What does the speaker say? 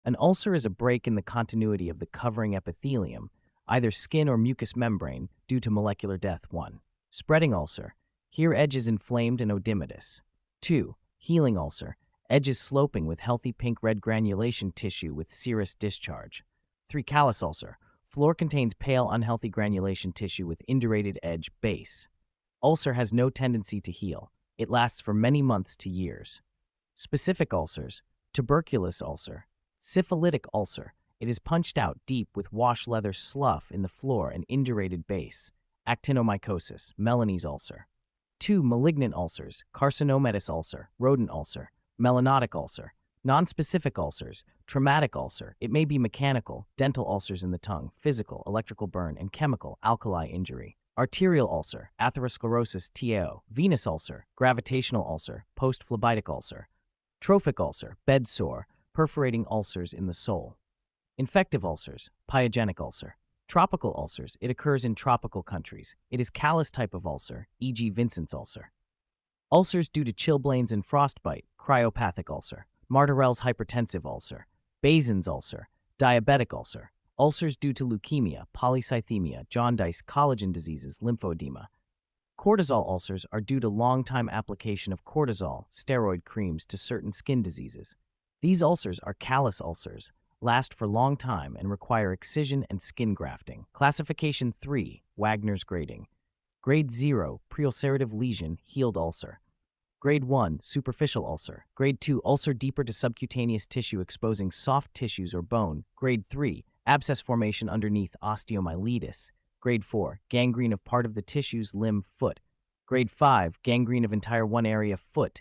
An ulcer is a break in the continuity of the covering epithelium, either skin or mucous membrane, due to molecular death. 1. Spreading ulcer. Here edge is inflamed and oedematous. 2. Healing ulcer. Edge is sloping with healthy pink-red granulation tissue with serous discharge. 3. Callus ulcer. Floor contains pale, unhealthy granulation tissue with indurated edge base. Ulcer has no tendency to heal. It lasts for many months to years. Specific ulcers. Tuberculous ulcer. Syphilitic ulcer. It is punched out deep with wash leather slough in the floor and indurated base. Actinomycosis. Melanese ulcer. 2. Malignant ulcers. Carcinomatous ulcer. Rodent ulcer. Melanotic ulcer. Nonspecific ulcers. Traumatic ulcer. It may be mechanical, dental ulcers in the tongue, physical, electrical burn, and chemical, alkali injury. Arterial ulcer. Atherosclerosis TAO. Venous ulcer. Gravitational ulcer. Postphlebitic ulcer. Trophic ulcer. Bed sore. Perforating ulcers in the sole. Infective ulcers. Pyogenic ulcer. Tropical ulcers. It occurs in tropical countries. It is callus type of ulcer, e.g. Vincent's ulcer. Ulcers due to chilblains and frostbite, cryopathic ulcer. Martorell's hypertensive ulcer. Bazin's ulcer. Diabetic ulcer. Ulcers due to leukemia, polycythemia, jaundice, collagen diseases, lymphodema. Cortisol ulcers are due to long-time application of cortisol, steroid creams to certain skin diseases. These ulcers are callus ulcers, last for long time and require excision and skin grafting. Classification 3, Wagner's grading. Grade 0, preulcerative lesion, healed ulcer. Grade 1, superficial ulcer. Grade 2, ulcer deeper to subcutaneous tissue exposing soft tissues or bone. Grade 3, abscess formation underneath osteomyelitis. Grade 4, gangrene of part of the tissues, limb, foot. Grade 5, gangrene of entire one area, foot.